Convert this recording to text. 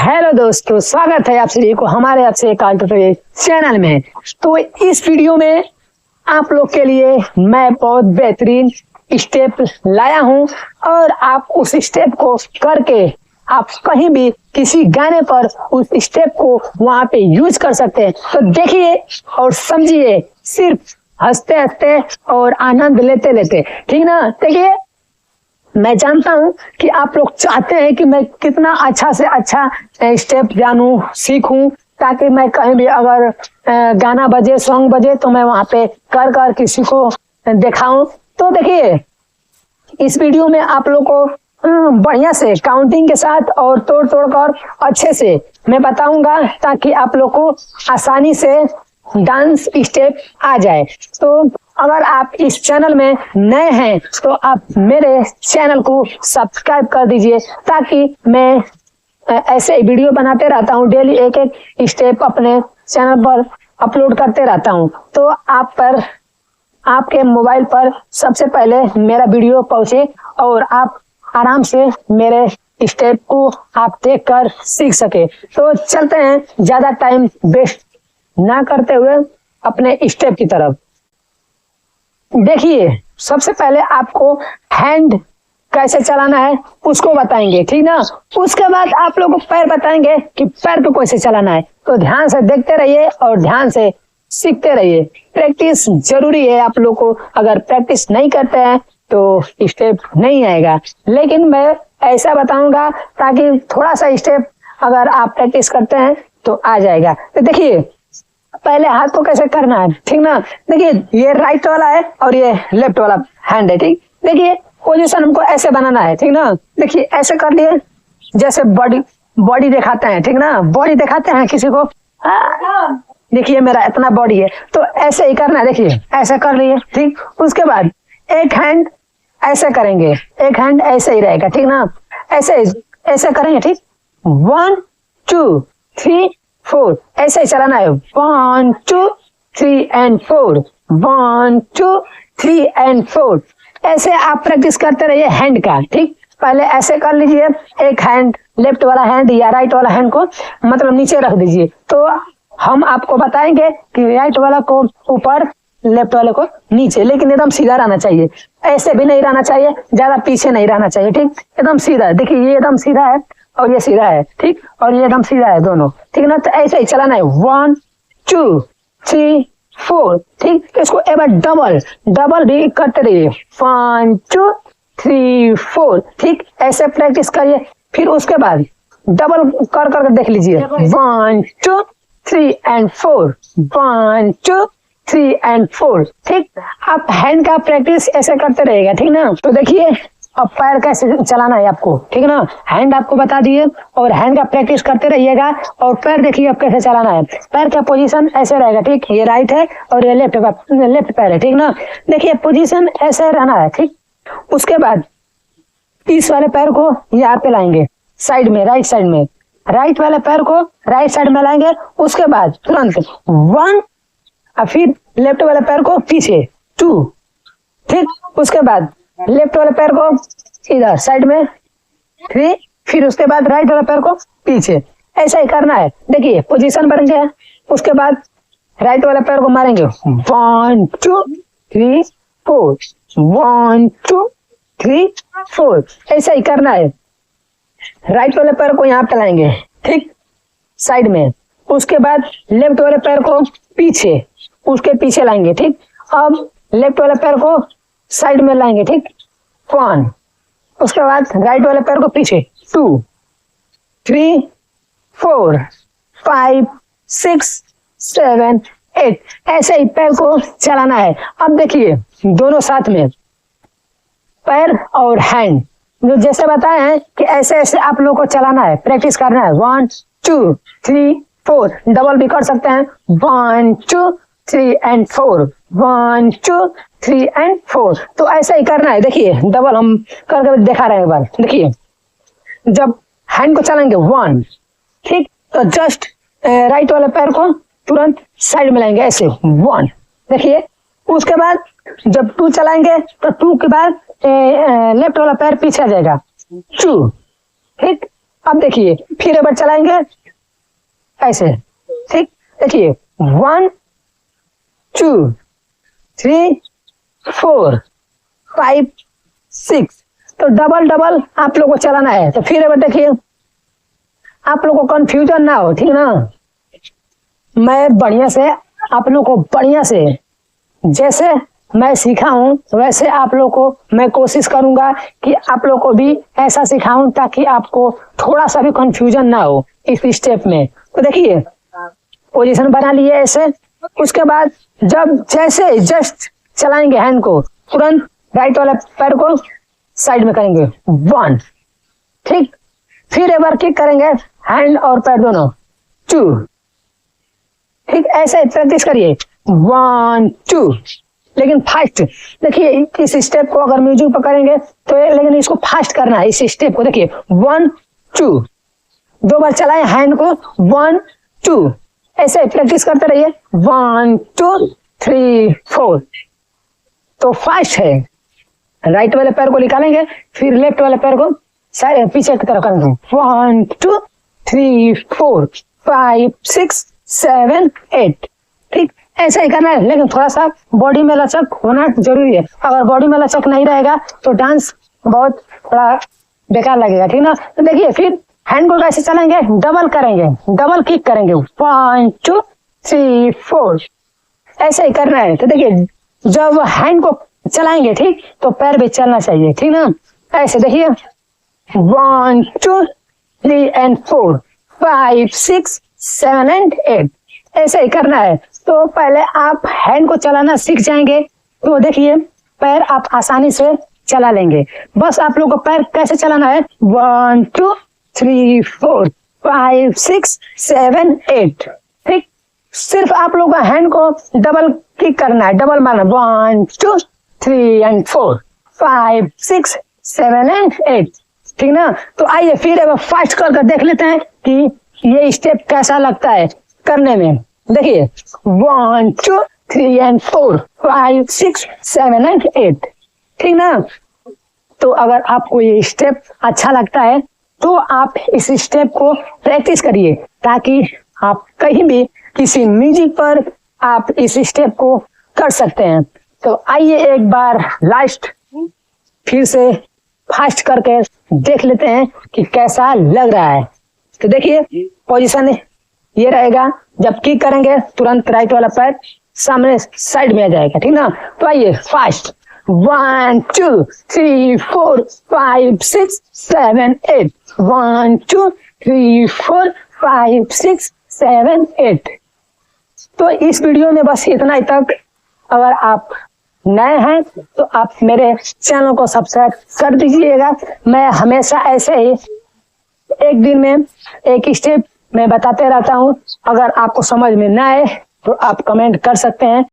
Hello दोस्तों, स्वागत है आप सभी को हमारे आपसे कार ट्यूटोरियल चैनल में। तो इस वीडियो में आप लोग के लिए मैं बहुत बेहतरीन स्टेप लाया हूं और आप उस स्टेप को करके आप कहीं भी किसी गाने पर उस स्टेप को वहां पे यूज कर सकते हैं। तो देखिए और समझिए, सिर्फ हंसते हंसते और आनंद लेते लेते, ठीक ना। देखिए, मैं जानता हूं कि आप लोग चाहते हैं कि मैं कितना अच्छा से अच्छा स्टेप जानूं, सीखूं, ताकि मैं कहीं भी अगर गाना बजे, सॉन्ग बजे तो मैं वहां पे कर कर किसी को दिखाऊं। तो देखिए, इस वीडियो में आप लोग को बढ़िया से काउंटिंग के साथ और तोड़ तोड़ कर अच्छे से मैं बताऊंगा, ताकि आप लोग को आसानी से डांस स्टेप आ जाए। तो अगर आप इस चैनल में नए हैं तो आप मेरे चैनल को सब्सक्राइब कर दीजिए, ताकि मैं ऐसे वीडियो बनाते रहता हूँ, डेली एक एक स्टेप अपने चैनल पर अपलोड करते रहता हूँ। तो आप पर आपके मोबाइल पर सबसे पहले मेरा वीडियो पहुंचे और आप आराम से मेरे स्टेप को आप देख कर सीख सके। तो चलते हैं, ज्यादा टाइम वेस्ट ना करते हुए अपने स्टेप की तरफ। देखिए, सबसे पहले आपको हैंड कैसे चलाना है उसको बताएंगे, ठीक ना। उसके बाद आप लोगों को पैर बताएंगे कि पैर को कैसे चलाना है। तो ध्यान से देखते रहिए और ध्यान से सीखते रहिए। प्रैक्टिस जरूरी है। आप लोग को अगर प्रैक्टिस नहीं करते हैं तो स्टेप नहीं आएगा, लेकिन मैं ऐसा बताऊंगा ताकि थोड़ा सा स्टेप अगर आप प्रैक्टिस करते हैं तो आ जाएगा। तो देखिए, पहले हाथ को कैसे करना है, ठीक ना। देखिए, ये राइट वाला है और ये लेफ्ट वाला हैंड है, ठीक। देखिए, पोजीशन हमको ऐसे बनाना है, ठीक ना। देखिए, ऐसे कर लिए, जैसे बॉडी दिखाते हैं, ठीक ना। बॉडी दिखाते हैं किसी को, देखिए मेरा इतना बॉडी है, तो ऐसे ही करना है। देखिए, ऐसे कर लिए, ठीक। उसके बाद एक हैंड ऐसे करेंगे, एक हैंड ऐसे ही रहेगा, ठीक ना। ऐसे करेंगे, ठीक। 1 2 3 4 ऐसे ही चलाना है। 1 2 3 and 4, 1 2 3 and 4। ऐसे आप प्रैक्टिस करते रहिए हैंड का, ठीक। पहले ऐसे कर लीजिए, एक हैंड लेफ्ट वाला हैंड या राइट वाला हैंड को मतलब नीचे रख दीजिए। तो हम आपको बताएंगे कि राइट वाला को ऊपर, लेफ्ट वाले को नीचे, लेकिन एकदम सीधा रहना चाहिए। ऐसे भी नहीं रहना चाहिए, ज्यादा पीछे नहीं रहना चाहिए, ठीक। एकदम सीधा। देखिए, ये एकदम सीधा है और ये सीधा है, ठीक। और ये एकदम सीधा है, दोनों, ठीक ना। तो ऐसे ही चलाना है। 1 2 3 4, ठीक। इसको एक बार डबल भी करते रहिए। 1 2 3 4, ठीक। ऐसे प्रैक्टिस करिए। फिर उसके बाद डबल कर करके देख लीजिए। 1 2 3 and 4, 1 2 3 and 4, ठीक। आप हैंड का प्रैक्टिस ऐसे करते रहेगा, ठीक ना। तो देखिए, अब पैर कैसे चलाना है आपको, ठीक ना। हैंड आपको बता दिए और हैंड का प्रैक्टिस करते रहिएगा। और पैर देखिए अब कैसे चलाना है। पैर का पोजीशन ऐसे रहेगा, ठीक। ये राइट है और ये लेफ्ट पैर है, ठीक ना। देखिए, पोजीशन ऐसे रहना है, ठीक। उसके बाद इस वाले पैर को यहाँ पे लाएंगे साइड में, राइट साइड में। राइट वाले पैर को राइट साइड में लाएंगे। उसके बाद तुरंत 1 और फिर लेफ्ट वाले पैर को पीछे 2, ठीक। उसके बाद लेफ्ट वाले पैर को इधर साइड में 3, फिर उसके बाद राइट वाले पैर को पीछे। ऐसा ही करना है। देखिए, पोजीशन बन गया। उसके बाद राइट वाले पैर को मारेंगे। 1 2 3 4, 1 2 3 4। ऐसा ही करना है। राइट वाले पैर को यहाँ पे लाएंगे, ठीक, साइड में। उसके बाद लेफ्ट वाले पैर को पीछे, उसके पीछे लाएंगे, ठीक। अब लेफ्ट वाले पैर को साइड में लाएंगे, ठीक। 1, उसके बाद राइट वाले पैर को पीछे 2 3 4 5 6 7 8। ऐसे ही पैर को चलाना है। अब देखिए, दोनों साथ में पैर और हैंड जो जैसे बताए हैं कि ऐसे ऐसे आप लोग को चलाना है, प्रैक्टिस करना है। 1 2 3 4, डबल भी कर सकते हैं। 1 2 3 and 4, 1 2 3 and 4। तो ऐसा ही करना है। देखिए, डबल हम करके दिखा रहे हैं एक बार। देखिए, जब हैंड को चलाएंगे 1, ठीक, तो जस्ट राइट वाले पैर को तुरंत साइड में लाएंगे, ऐसे 1। देखिए, उसके बाद जब 2 चलाएंगे तो 2 के बाद लेफ्ट वाला पैर पीछे आ जाएगा, 2, ठीक। अब देखिए फिर एक बार चलाएंगे ऐसे, ठीक। देखिए 1 2 3 4 5 6, तो डबल डबल आप लोग को चलाना है। तो फिर एक बार देखिए, आप लोग को कंफ्यूजन ना हो, ठीक ना। मैं बढ़िया से आप लोग को बढ़िया से जैसे मैं सीखा हूँ वैसे आप लोग को मैं कोशिश करूंगा कि आप लोग को भी ऐसा सिखाऊं ताकि आपको थोड़ा सा भी कंफ्यूजन ना हो इस स्टेप में। तो देखिए पोजीशन बना लिए ऐसे, उसके बाद जब जैसे जस्ट चलाएंगे हैंड को, तुरंत राइट वाले पैर को साइड में करेंगे 1, ठीक। फिर एक बार किक करेंगे हैंड और पैर दोनों 2, ठीक। ऐसे प्रैक्टिस करिए 1 2, लेकिन फास्ट। देखिए इस स्टेप को अगर म्यूजिक पर करेंगे तो लेकिन इसको फास्ट करना है। इस स्टेप को देखिए 1 2, 2 बार चलाएं हैंड को 1 2, ऐसे प्रैक्टिस करते रहिए 1 2 3 4। तो फास्ट है। राइट वाले पैर को निकालेंगे, फिर लेफ्ट वाले पैर को पीछे की तरफ करेंगे 1 2 3 4 5 6 7 8, ठीक। ऐसा ही करना है, लेकिन थोड़ा सा बॉडी में लचक होना जरूरी है। अगर बॉडी में लचक नहीं रहेगा तो डांस बहुत थोड़ा बेकार लगेगा, ठीक ना। तो देखिए फिर हैंड को कैसे चलाएंगे, डबल करेंगे, डबल किक करेंगे 1 2 3 4, ऐसे ही करना है। तो देखिए जब हैंड को चलाएंगे, ठीक, तो पैर भी चलना चाहिए, ठीक ना। ऐसे देखिए 1 2 3 and 4 5 6 7 and 8, ऐसे ही करना है। तो पहले आप हैंड को चलाना सीख जाएंगे तो देखिए पैर आप आसानी से चला लेंगे। बस आप लोग को पैर कैसे चलाना है 1 2 3 4 5 6 7 8, ठीक। सिर्फ आप लोग को हैंड को डबल किक करना है, डबल मारना 1 2 3 and 4 5 6 7 and 8, ठीक ना। तो आइए फिर एक बार फास्ट कर देख लेते हैं कि ये स्टेप कैसा लगता है करने में। देखिए 1 2 3 and 4 5 6 7 and 8, ठीक ना। तो अगर आपको ये स्टेप अच्छा लगता है तो आप इस स्टेप को प्रैक्टिस करिए ताकि आप कहीं भी किसी म्यूजिक पर आप इस स्टेप को कर सकते हैं। तो आइए एक बार लास्ट फिर से फास्ट करके देख लेते हैं कि कैसा लग रहा है। तो देखिए पोजीशन ये रहेगा, जब किक करेंगे तुरंत राइट वाला पैर सामने साइड में आ जाएगा, ठीक ना। तो आइए फास्ट 1 2 3 4 5 6 7 8 1 2 3 4 5 6 7 8। तो इस वीडियो में बस इतना ही तक। अगर आप नए हैं तो आप मेरे चैनल को सब्सक्राइब कर दीजिएगा। मैं हमेशा ऐसे ही एक दिन में एक स्टेप मैं बताते रहता हूँ। अगर आपको समझ में ना आए तो आप कमेंट कर सकते हैं।